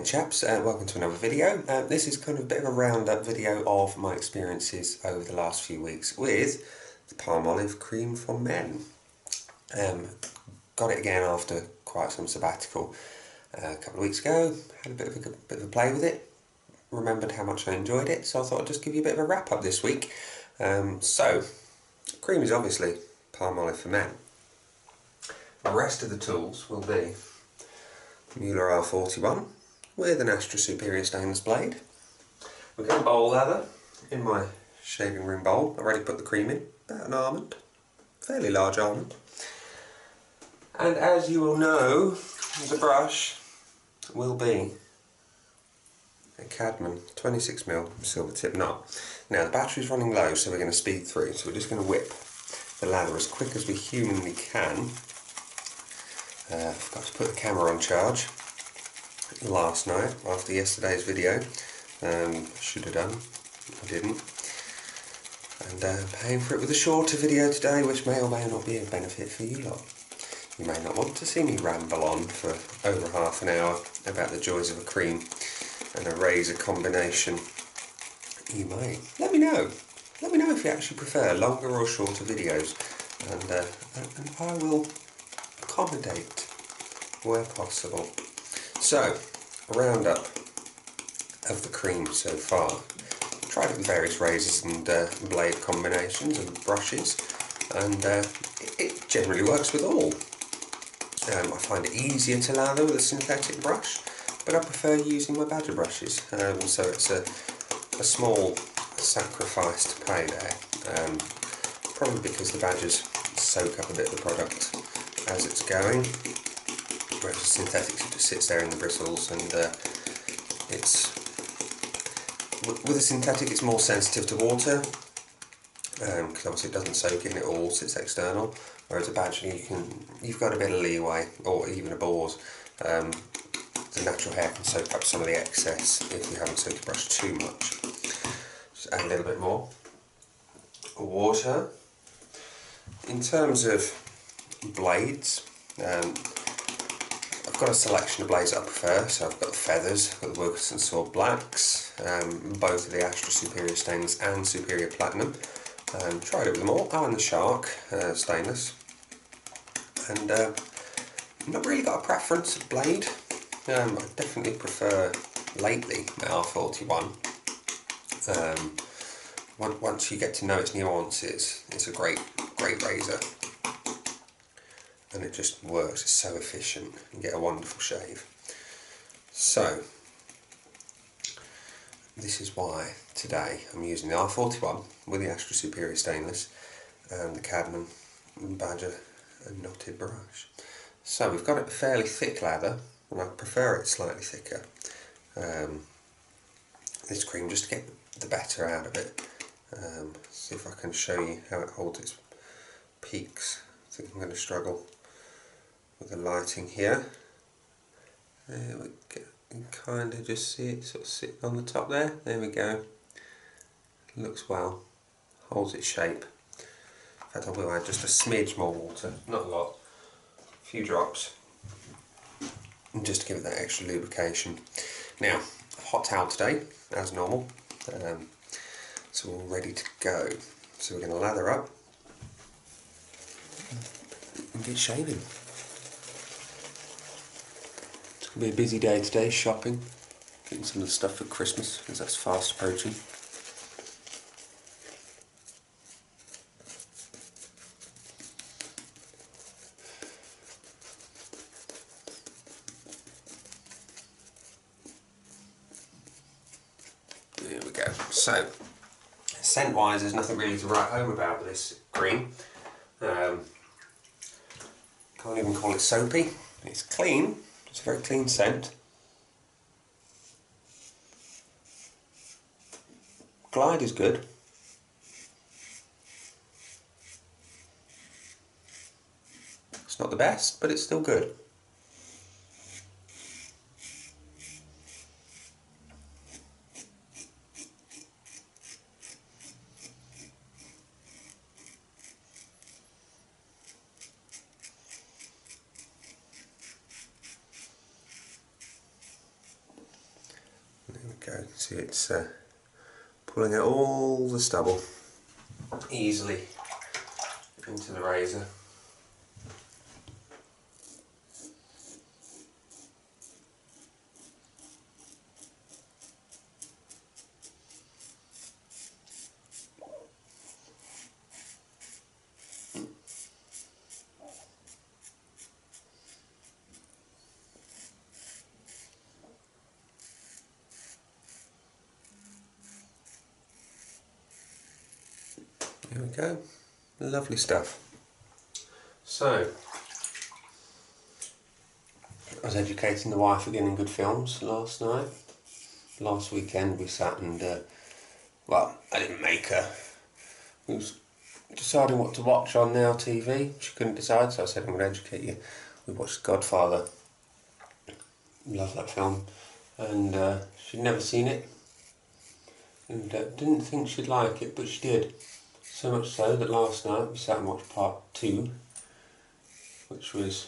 Again chaps, welcome to another video. This is kind of a bit of a roundup video of my experiences over the last few weeks with the Palmolive Cream for Men. Got it again after quite some sabbatical a couple of weeks ago, had a bit of a play with it, remembered how much I enjoyed it, so I thought I'd just give you a bit of a wrap up this week. So, cream is obviously Palmolive for Men. The rest of the tools will be Mueller R41 with an Astra Superior stainless blade. We've got a bowl lather in my shaving room bowl. I've already put the cream in, about an almond, fairly large almond. And as you will know, the brush will be a Cadman 26mm silver tip knot. Now the battery's running low, so we're going to speed through, so we're just going to whip the lather as quick as we humanly can. Forgot to put the camera on charge last night after yesterday's video. Should have done, I didn't. And paying for it with a shorter video today, which may or may not be a benefit for you lot. You may not want to see me ramble on for over half an hour about the joys of a cream and a razor combination. You may. Let me know. Let me know if you actually prefer longer or shorter videos, and I will accommodate where possible. So, a roundup of the cream so far. Tried it with various razors and blade combinations and brushes, and it generally works with all. I find it easier to lather with a synthetic brush, but I prefer using my badger brushes, so it's a small sacrifice to pay there, probably because the badgers soak up a bit of the product as it's going, whereas the synthetic just sits there in the bristles, and with a synthetic it's more sensitive to water, because obviously it doesn't soak in, it all sits external, whereas a badger you've got a bit of leeway, or even a boar's. The natural hair can soak up some of the excess if you haven't soaked the brush too much. Just add a little bit more water. In terms of blades, I've got a selection of blades that I prefer. So I've got the feathers, I've got the Wilkinson Sword Blacks, both of the Astra Superior Stainless and Superior Platinum. Tried it with them all. Oh, and the Shark Stainless. And not really got a preference of blade. I definitely prefer lately my R41. Once you get to know its nuances, it's a great razor, and it just works. It's so efficient. You get a wonderful shave. So this is why today I'm using the R41 with the Astra Superior Stainless and the Cadman Badger and knotted brush. So we've got a fairly thick lather, and I prefer it slightly thicker. This cream, just to get the better out of it. See if I can show you how it holds its peaks. I think I'm going to struggle with the lighting here. There we go. You can kind of just see it sort of sitting on the top there. There we go. Looks well. Holds its shape. In fact, I will add just a smidge more water, not a lot. A few drops, and just to give it that extra lubrication. Now, hot towel today, as normal, so we're all ready to go. So we're going to lather up and get shaving. It's going to be a busy day today, shopping, getting some of the stuff for Christmas, because that's fast approaching. There we go. So, scent wise, there's nothing really to write home about with this cream. Can't even call it soapy. It's clean. It's a very clean scent. Glide is good. It's not the best, but it's still good. go. See, it's pulling out all the stubble easily into the razor. There we go, lovely stuff. So, I was educating the wife again in good films last night. Last weekend we sat and, well, I didn't make her. We was deciding what to watch on Now TV. She couldn't decide, so I said I'm going to educate you. We watched Godfather. Love that film. And she'd never seen it. And didn't think she'd like it, but she did. So much so that last night we sat and watched part 2, which was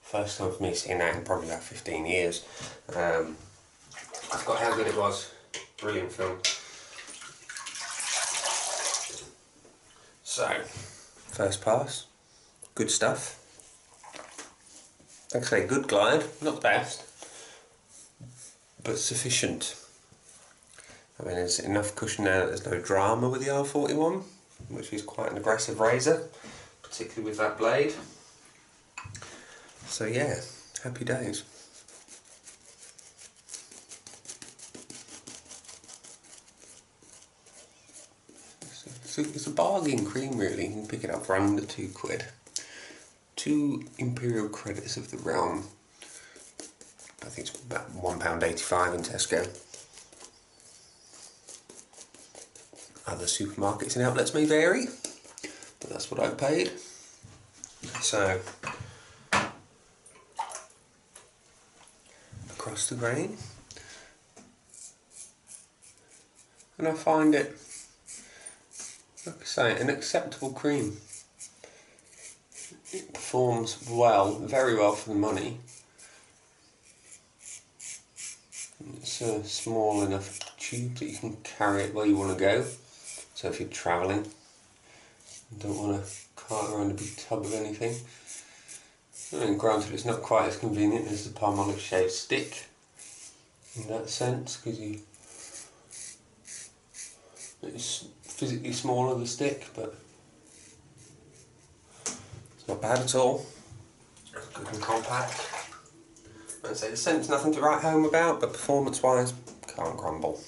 first time for me seeing that in probably about 15 years. I forgot how good it was. Brilliant film. So, first pass, good stuff. Like I say, good glide, not the best, but sufficient. I mean, there's enough cushion there that there's no drama with the R41, which is quite an aggressive razor, particularly with that blade. So yeah, happy days. It's a bargain cream really, you can pick it up for under £2. 2 Imperial credits of the realm. I think it's about £1.85 in Tesco. Other supermarkets and outlets may vary, but that's what I paid. So, across the grain. And I find it, like I say, an acceptable cream. It performs well, very well for the money. It's a small enough tube that you can carry it where you want to go. So if you're travelling and don't want to cart around a big tub of anything. I mean, granted it's not quite as convenient as the Palmolive shave stick in that sense, because it's physically smaller, the stick, but it's not bad at all. It's good and compact. I'd say the scent's nothing to write home about, but performance wise, can't grumble.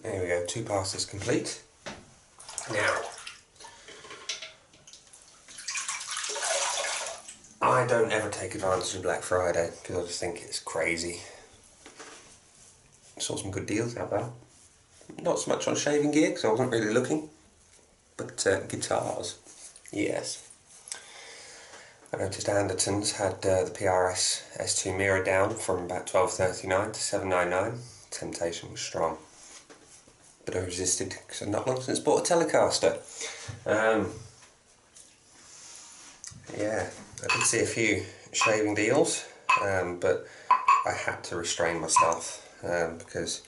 There we go, 2 passes complete. Now, I don't ever take advantage of Black Friday because I just think it's crazy. Saw some good deals out there. Not so much on shaving gear because I wasn't really looking, but guitars, yes. I noticed Anderton's had the PRS S2 mirror down from about £12.39 to £7.99. Temptation was strong, but I resisted because I've not long since bought a Telecaster. Yeah, I did see a few shaving deals, but I had to restrain myself because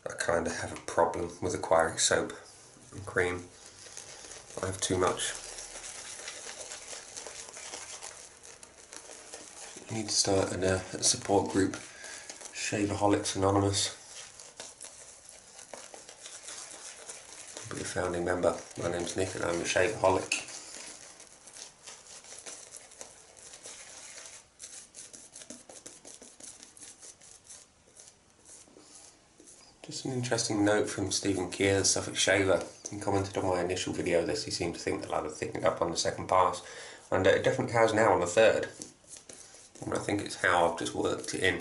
I kind of have a problem with acquiring soap and cream. I have too much. I need to start a support group, Shaveaholics Anonymous. I'll be a founding member. My name's Nick and I'm a Shaveaholic. Just an interesting note from Stephen Keir, the Suffolk shaver. He commented on my initial video this. He seemed to think the lather thickened up on the second pass, and it definitely has now on the third. And I think it's how I've just worked it in,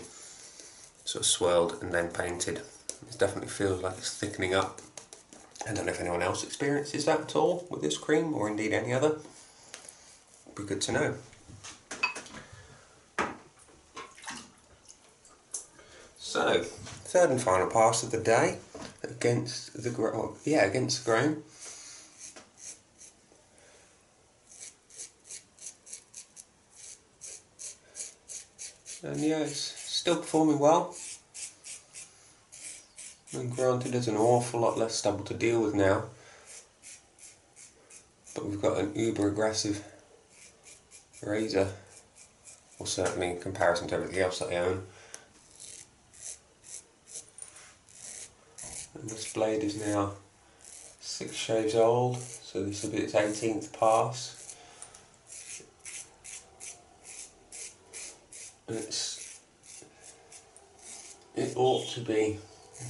sort of swirled and then painted. It definitely feels like it's thickening up. I don't know if anyone else experiences that at all with this cream, or indeed any other. It'd be good to know. So, third and final pass of the day against the grain. And yeah, it's still performing well. And granted, there's an awful lot less stubble to deal with now, but we've got an uber aggressive razor, or certainly in comparison to everything else that I own. And this blade is now 6 shaves old, so this will be its 18th pass. And it ought to be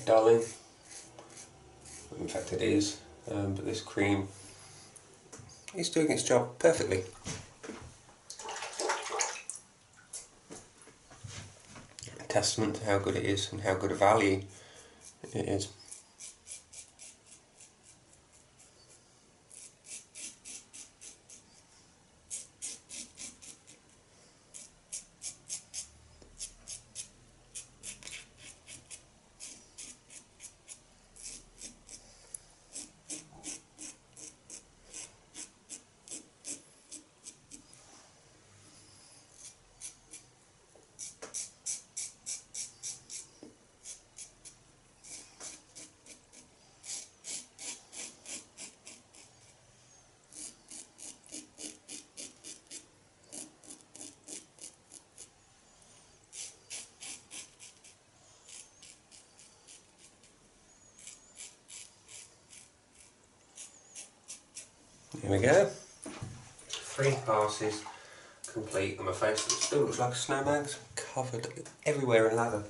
dulling. In fact it is, but this cream is doing its job perfectly. A testament to how good it is and how good a value it is. Here we go. 3 passes complete on my face. It still looks like a snowman, covered everywhere in lather.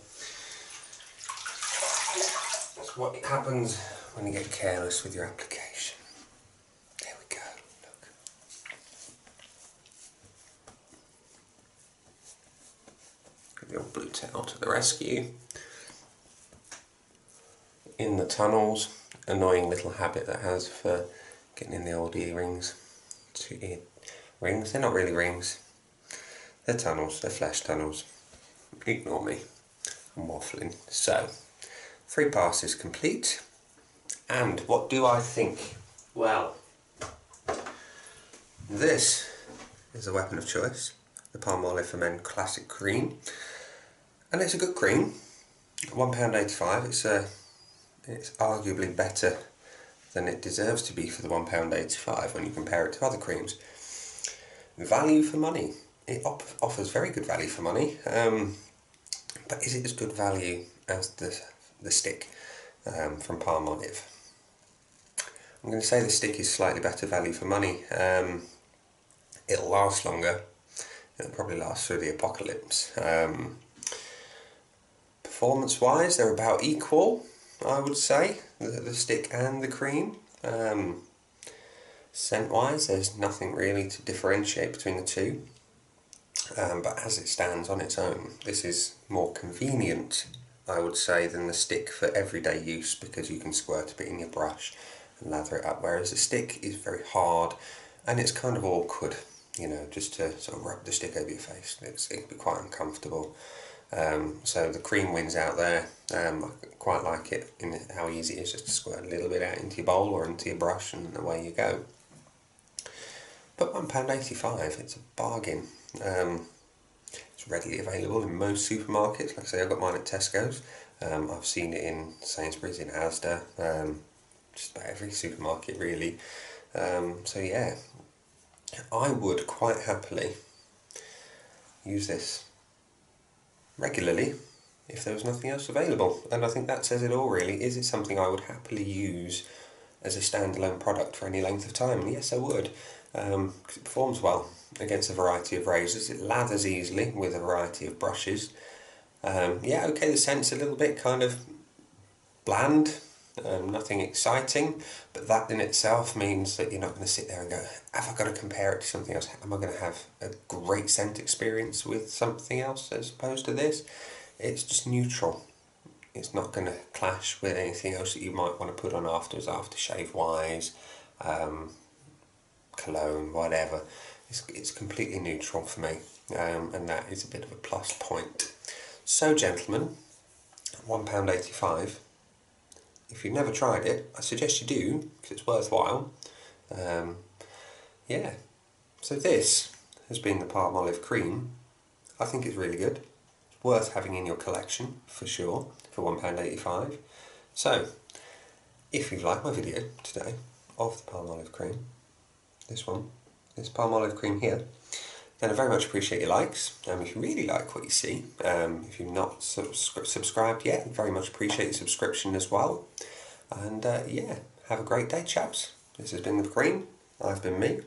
That's what happens when you get careless with your application. There we go, look. Get the old blue towel to the rescue. In the tunnels, annoying little habit that has for getting in the old earrings. Rings? They're not really rings. They're tunnels, they're flesh tunnels. Ignore me, I'm waffling. So, 3 passes complete. And what do I think? Well, this is a weapon of choice. The Palmolive for Men Classic Cream. And it's a good cream. £1.85. It's arguably better than it deserves to be for the £1.85 when you compare it to other creams. Value for money. It offers very good value for money, but is it as good value as the stick from Palmolive? I'm going to say the stick is slightly better value for money. It'll last longer. It'll probably last through the apocalypse. Performance-wise, they're about equal, I would say, the stick and the cream. Scent-wise, there's nothing really to differentiate between the two. But as it stands on its own, this is more convenient, I would say, than the stick for everyday use, because you can squirt a bit in your brush and lather it up, whereas the stick is very hard and it's kind of awkward, you know, just to sort of rub the stick over your face. It can be quite uncomfortable. So the cream wins out there. I quite like it in how easy it is just to squirt a little bit out into your bowl or into your brush and away you go. But £1.85, it's a bargain. It's readily available in most supermarkets. Like I say, I've got mine at Tesco's. I've seen it in Sainsbury's, in Asda, just about every supermarket really. So yeah, I would quite happily use this regularly if there was nothing else available, and I think that says it all really. Is it something I would happily use as a standalone product for any length of time? And yes, I would, because it performs well against a variety of razors. It lathers easily with a variety of brushes. Yeah, okay, the scent's a little bit kind of bland, nothing exciting, but that in itself means that you're not going to sit there and go, have I got to compare it to something else? Am I going to have a great scent experience with something else as opposed to this? It's just neutral. It's not going to clash with anything else that you might want to put on aftershave wise, cologne, whatever. It's completely neutral for me, and that is a bit of a plus point. So gentlemen, £1.85. If you've never tried it, I suggest you do, because it's worthwhile. Yeah, so this has been the Palmolive Cream. I think it's really good. It's worth having in your collection, for sure, for £1.85. So, if you've liked my video today of the Palmolive Cream, this Palmolive Cream here, then I very much appreciate your likes. If you really like what you see, if you've not subscribed yet, I very much appreciate your subscription as well. And yeah, have a great day, chaps. This has been the Cream. I've been me.